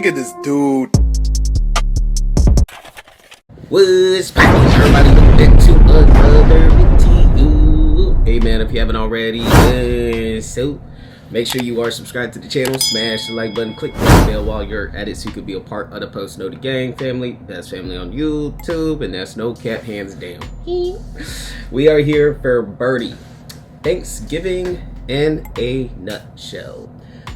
Look at this dude. What's poppin', everybody? Welcome back to another video. Hey man, if you haven't already, so make sure you are subscribed to the channel, smash the like button, click the bell while you're at it so you can be a part of the Post Noted Gang family. That's family on YouTube, and that's no cap, hands down. We are here for Birdie. Thanksgiving in a nutshell.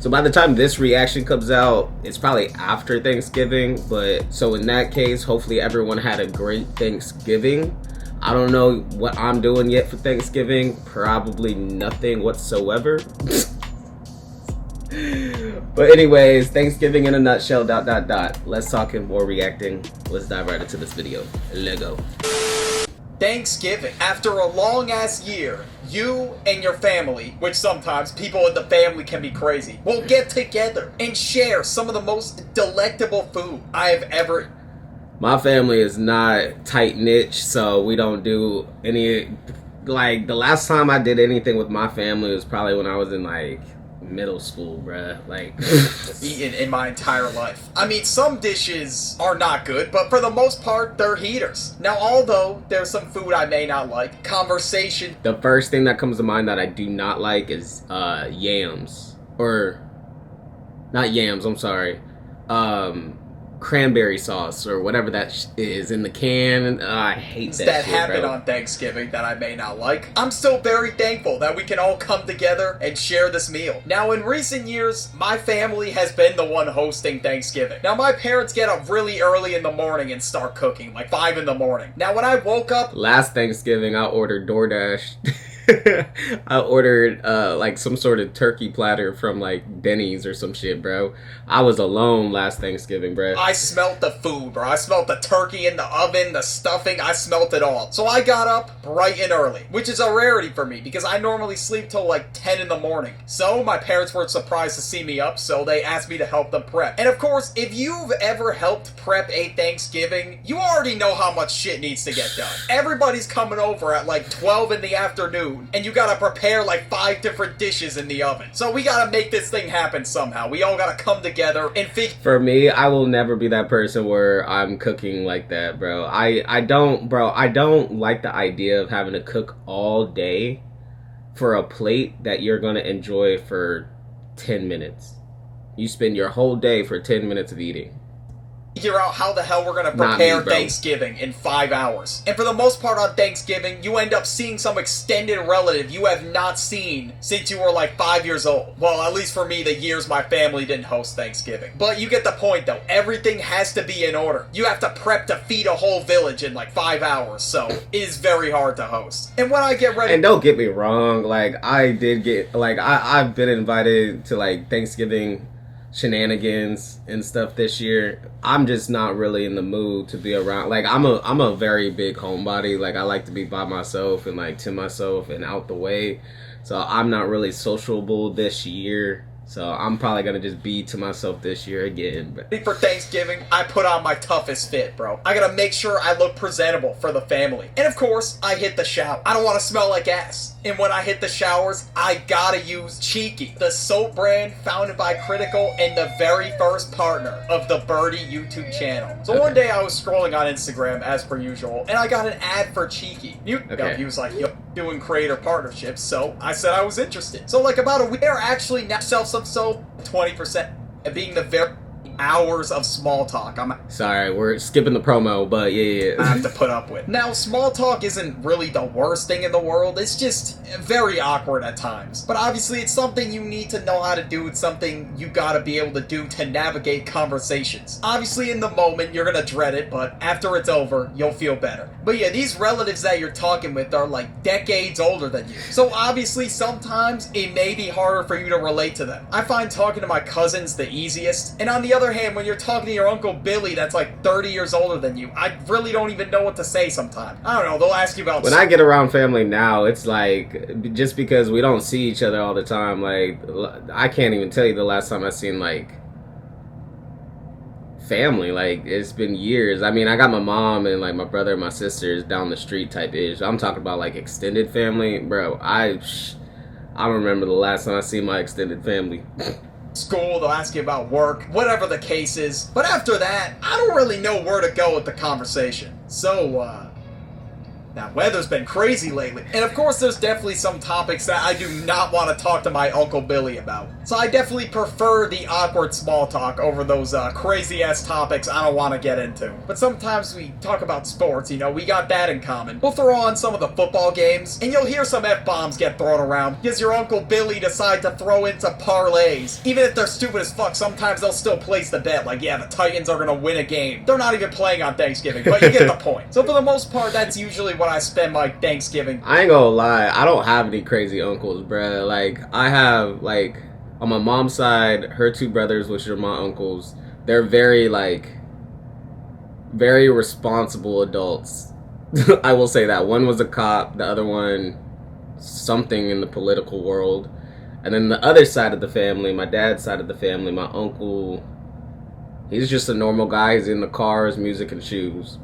So by the time this reaction comes out, it's probably after Thanksgiving, but so in that case, hopefully everyone had a great Thanksgiving. I don't know what I'm doing yet for Thanksgiving, probably nothing whatsoever. But anyways, Thanksgiving in a nutshell, ... Let's talk and more reacting. Let's dive right into this video. Let's go. Thanksgiving. After a long ass year, you and your family, which sometimes people in the family can be crazy, will get together and share some of the most delectable food I have ever. My family is not tight knit, so we don't do any. Like the last time I did anything with my family was probably when I was in like middle school, bruh. Like eaten in my entire life. I mean, some dishes are not good, but for the most part, they're heaters. Now, although there's some food I may not like, conversation. The first thing that comes to mind that I do not like is yams. Or not yams, I'm sorry. Cranberry sauce or whatever that is in the can. I hate that shit, happen bro. On Thanksgiving that I may not like. I'm still very thankful that we can all come together and share this meal. Now, in recent years, my family has been the one hosting Thanksgiving. Now, my parents get up really early in the morning and start cooking, like 5 in the morning. Now, when I woke up last Thanksgiving, I ordered DoorDash. I ordered like some sort of turkey platter from like Denny's or some shit, bro. I was alone last Thanksgiving, bro. I smelt the food, bro. I smelt the turkey in the oven, the stuffing. I smelt it all. So I got up bright and early, which is a rarity for me because I normally sleep till like 10 in the morning. So my parents were surprised to see me up, so they asked me to help them prep. And of course, if you've ever helped prep a Thanksgiving, you already know how much shit needs to get done. Everybody's coming over at like 12 in the afternoon, and you gotta prepare like 5 different dishes in the oven. So we gotta make this thing happen somehow. We all gotta come together and figure. For me, I will never be that person where I'm cooking like that, bro. I don't like the idea of having to cook all day for a plate that you're gonna enjoy for 10 minutes. You spend your whole day for 10 minutes of eating. Figure out how the hell we're gonna prepare Thanksgiving in 5 hours. And for the most part on Thanksgiving, you end up seeing some extended relative you have not seen since you were like 5 years old. Well, at least for me, the years my family didn't host Thanksgiving. But you get the point though. Everything has to be in order. You have to prep to feed a whole village in like 5 hours, so it is very hard to host. And when I get ready... And don't get me wrong, like I did get, like I've been invited to like Thanksgiving shenanigans and stuff this year. I'm just not really in the mood to be around. Like I'm a very big homebody. Like I like to be by myself and like to myself and out the way. So I'm not really sociable this year. So I'm probably gonna just be to myself this year again. For Thanksgiving, I put on my toughest fit, bro. I gotta make sure I look presentable for the family. And of course, I hit the shower. I don't want to smell like ass. And when I hit the showers, I gotta use Cheeky, the soap brand founded by Critical and the very first partner of the Birdie YouTube channel. So one day I was scrolling on Instagram as per usual, and I got an ad for Cheeky. He was like, yo, doing creator partnerships, so I said I was interested. So like about a week, they're actually now sell some soap 20%, and being the very hours of small talk. Sorry, we're skipping the promo, but yeah. I have to put up with. Now, small talk isn't really the worst thing in the world. It's just very awkward at times. But obviously, it's something you need to know how to do. It's something you gotta be able to do to navigate conversations. Obviously, in the moment, you're gonna dread it, but after it's over, you'll feel better. But yeah, these relatives that you're talking with are like decades older than you. So obviously, sometimes it may be harder for you to relate to them. I find talking to my cousins the easiest. And on the other hand, when you're talking to your Uncle Billy that's like 30 years older than you, I really don't even know what to say sometimes. I don't know, they'll ask you about... When I get around family now, it's like, just because we don't see each other all the time, like, I can't even tell you the last time I seen, like, family. Like, it's been years. I mean, I got my mom and, like, my brother and my sisters down the street type ish. I'm talking about, like, extended family. Bro, I don't remember the last time I seen my extended family. school, they'll ask you about work, whatever the case is. But after that, I don't really know where to go with the conversation. So, that weather's been crazy lately. And of course, there's definitely some topics that I do not want to talk to my Uncle Billy about. So I definitely prefer the awkward small talk over those crazy-ass topics I don't want to get into. But sometimes we talk about sports, you know, we got that in common. We'll throw on some of the football games, and you'll hear some F-bombs get thrown around because your Uncle Billy decide to throw into parlays. Even if they're stupid as fuck, sometimes they'll still place the bet, like, yeah, the Titans are gonna win a game. They're not even playing on Thanksgiving, but you get the point. So for the most part, that's usually what I spend my Thanksgiving. I ain't gonna lie, I don't have any crazy uncles, bruh. Like, I have, like, on my mom's side, her two brothers, which are my uncles, they're very, like, very responsible adults. I will say that. One was a cop, the other one, something in the political world. And then the other side of the family, my dad's side of the family, my uncle, he's just a normal guy. He's in the cars, music, and shoes.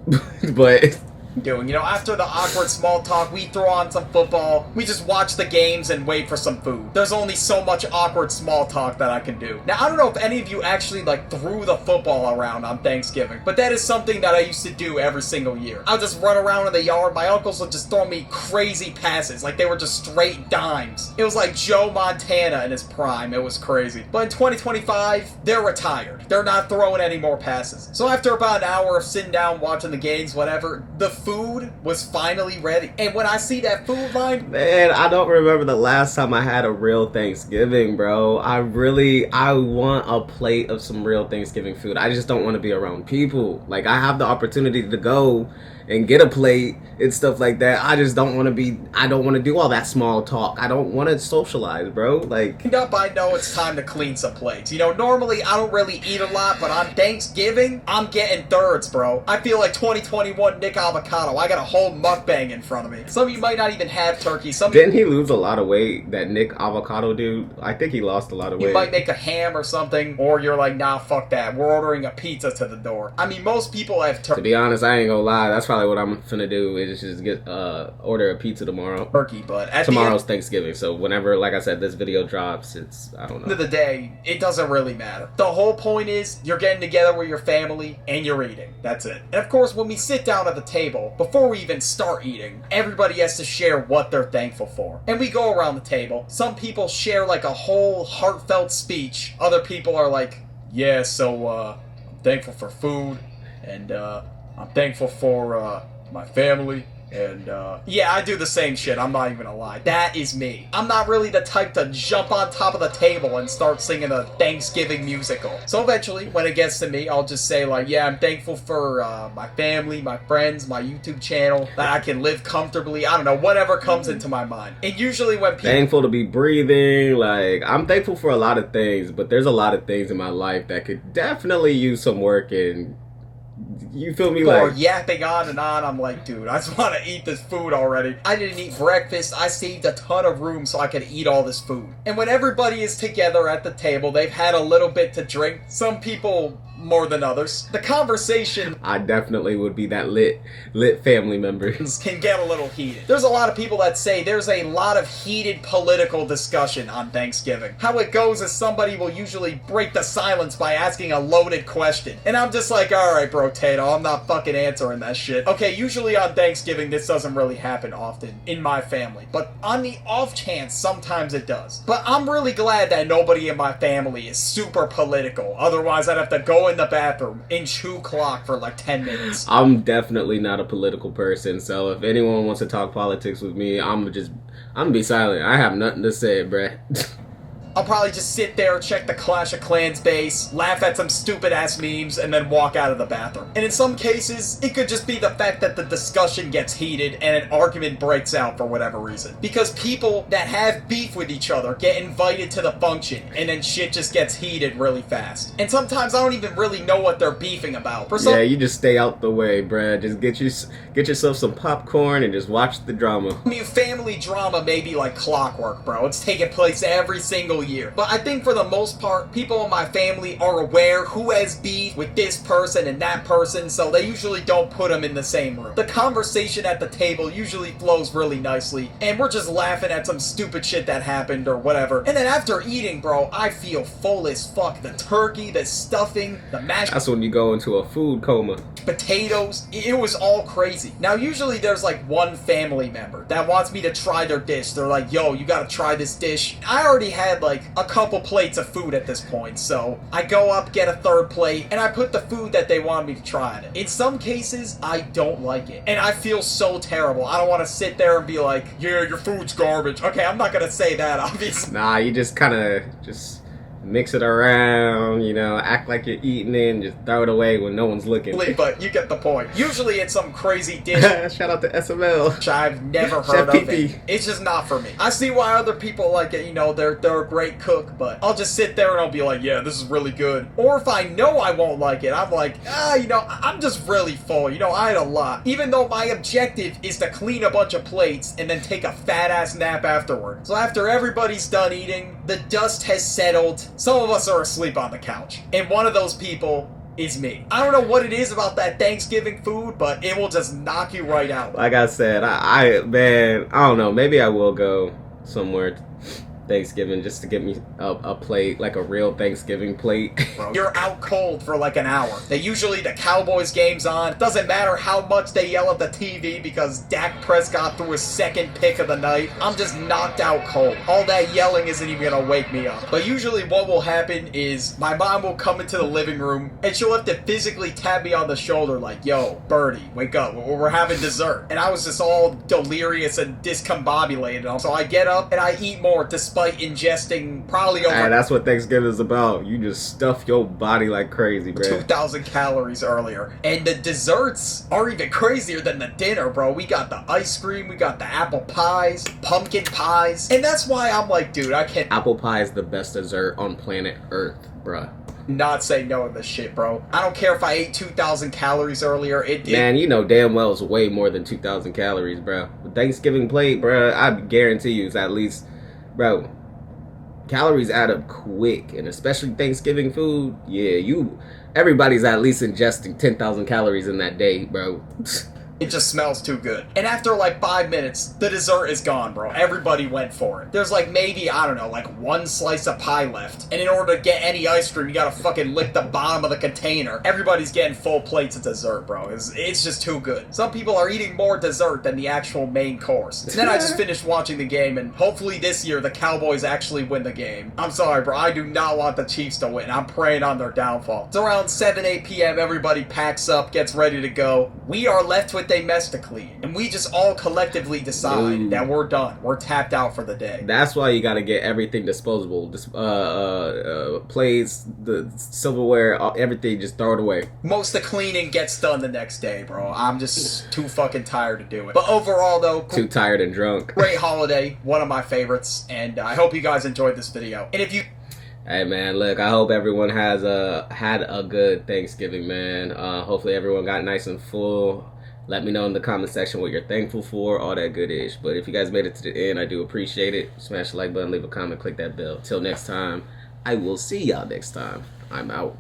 But doing. You know, after the awkward small talk, we throw on some football, we just watch the games and wait for some food. There's only so much awkward small talk that I can do. Now, I don't know if any of you actually, like, threw the football around on Thanksgiving, but that is something that I used to do every single year. I'll just run around in the yard, my uncles would just throw me crazy passes, like they were just straight dimes. It was like Joe Montana in his prime, it was crazy. But in 2025, they're retired. They're not throwing any more passes. So after about an hour of sitting down, watching the games, whatever, the food was finally ready. And when I see that food line, man, I don't remember the last time I had a real Thanksgiving, bro. I want a plate of some real Thanksgiving food. I just don't want to be around people. Like, I have the opportunity to go and get a plate and stuff like that. I just don't want to do all that small talk. I don't want to socialize, bro. Like, I know it's time to clean some plates. You know, normally I don't really eat a lot, but on Thanksgiving, I'm getting thirds, bro. I feel like 2021 Nick Avocado. I got a whole mukbang in front of me. Some of you might not even have turkey. Didn't he lose a lot of weight, that Nick Avocado dude? I think he lost a lot of weight. You might make a ham or something, or you're like, nah, fuck that. We're ordering a pizza to the door. I mean, most people have turkey. To be honest, I ain't gonna lie. That's probably what I'm finna do, is just get order a pizza tomorrow. Turkey, but at tomorrow's Thanksgiving, so whenever, like I said, this video drops, it's, I don't know. End of the day, it doesn't really matter. The whole point is you're getting together with your family and you're eating. That's it. And of course, when we sit down at the table, before we even start eating, everybody has to share what they're thankful for. And we go around the table. Some people share like a whole heartfelt speech. Other people are like, yeah, so I'm thankful for food, and I'm thankful for my family, and yeah, I do the same shit, I'm not even gonna lie. That is me. I'm not really the type to jump on top of the table and start singing a Thanksgiving musical. So eventually, when it gets to me, I'll just say like, yeah, I'm thankful for my family, my friends, my YouTube channel, that I can live comfortably, I don't know, whatever comes into my mind. And usually when people... Thankful to be breathing, like, I'm thankful for a lot of things, but there's a lot of things in my life that could definitely use some work, and you feel me? Or like, yapping on and on. I'm like, dude, I just want to eat this food already. I didn't eat breakfast. I saved a ton of room so I could eat all this food. And when everybody is together at the table, they've had a little bit to drink. Some people more than others. The conversation, I definitely would be that lit family member, can get a little heated. There's a lot of people that say there's a lot of heated political discussion on Thanksgiving. How it goes is somebody will usually break the silence by asking a loaded question. And I'm just like, alright bro, Tato, I'm not fucking answering that shit. Okay, usually on Thanksgiving this doesn't really happen often in my family. But on the off chance, sometimes it does. But I'm really glad that nobody in my family is super political. Otherwise I'd have to go in the bathroom and chew clock for like 10 minutes. I'm definitely not a political person, so if anyone wants to talk politics with me, I'm gonna be silent. I have nothing to say, bruh. I'll probably just sit there, check the Clash of Clans base, laugh at some stupid-ass memes, and then walk out of the bathroom. And in some cases, it could just be the fact that the discussion gets heated and an argument breaks out for whatever reason. Because people that have beef with each other get invited to the function, and then shit just gets heated really fast. And sometimes I don't even really know what they're beefing about. Yeah, you just stay out the way, bruh. Just get yourself some popcorn and just watch the drama. I mean, family drama may be like clockwork, bro. It's taking place every single single year. But I think for the most part, people in my family are aware who has beef with this person and that person, so they usually don't put them in the same room. The conversation at the table usually flows really nicely, and we're just laughing at some stupid shit that happened or whatever. And then after eating, bro, I feel full as fuck. The turkey, the stuffing, the mashed... That's when you go into a food coma. Potatoes, it was all crazy. Now usually there's like one family member that wants me to try their dish. They're like, yo, you gotta try this dish. I already had like a couple plates of food at this point, so I go up, get a third plate, and I put the food that they wanted me to try in it. In some cases, I don't like it, and I feel so terrible. I don't want to sit there and be like, yeah, your food's garbage. Okay, I'm not gonna say that, obviously. Nah, you just kind of mix it around, you know, act like you're eating it and just throw it away when no one's looking. But you get the point. Usually it's some crazy dish. Shout out to SML. Which I've never heard of it. It's just not for me. I see why other people like it, you know, they're a great cook, but I'll just sit there and I'll be like, yeah, this is really good. Or if I know I won't like it, I'm like, you know, I'm just really full. You know, I had a lot. Even though my objective is to clean a bunch of plates and then take a fat-ass nap afterward. So after everybody's done eating, the dust has settled. Some of us are asleep on the couch. And one of those people is me. I don't know what it is about that Thanksgiving food, but it will just knock you right out. Like I said, man, I don't know. Maybe I will go somewhere Thanksgiving just to get me a plate, like a real Thanksgiving plate. Bro, you're out cold for like an hour. Usually the Cowboys game's on. Doesn't matter how much they yell at the TV because Dak Prescott threw his second pick of the night. I'm just knocked out cold. All that yelling isn't even gonna wake me up. But usually what will happen is my mom will come into the living room and she'll have to physically tap me on the shoulder like, yo, Birdie, wake up. We're having dessert. And I was just all delirious and discombobulated. So I get up and I eat more despite ingesting probably over... that's what Thanksgiving is about. You just stuff your body like crazy, bro. 2,000 calories earlier. And the desserts are even crazier than the dinner, bro. We got the ice cream, we got the apple pies, pumpkin pies. And that's why I'm like, dude, I can't... Apple pie is the best dessert on planet Earth, bruh. Not say no to this shit, bro. I don't care if I ate 2,000 calories earlier. Man, you know damn well it's way more than 2,000 calories, bro. The Thanksgiving plate, bro, I guarantee you it's at least... Bro, calories add up quick, and especially Thanksgiving food, yeah, everybody's at least ingesting 10,000 calories in that day, bro. It just smells too good. And after like 5 minutes, the dessert is gone, bro. Everybody went for it. There's like maybe, I don't know, like one slice of pie left. And in order to get any ice cream, you gotta fucking lick the bottom of the container. Everybody's getting full plates of dessert, bro. It's just too good. Some people are eating more dessert than the actual main course. And then I just finished watching the game, and hopefully this year the Cowboys actually win the game. I'm sorry, bro. I do not want the Chiefs to win. I'm praying on their downfall. It's around 7, 8 p.m. Everybody packs up, gets ready to go. We are left with a mess to clean, and we just all collectively decide that we're done. We're tapped out for the day. That's why you got to get everything disposable. Plates, the silverware, everything, just throw it away. Most of the cleaning gets done the next day, bro. I'm just too fucking tired to do it. But overall, though, too tired and drunk. Great holiday, one of my favorites, and I hope you guys enjoyed this video. And if you... Hey man, look, I hope everyone has had a good Thanksgiving, man. Hopefully everyone got nice and full. Let me know in the comment section what you're thankful for, all that good ish. But if you guys made it to the end, I do appreciate it. Smash the like button, leave a comment, click that bell. Till next time, I will see y'all next time. I'm out.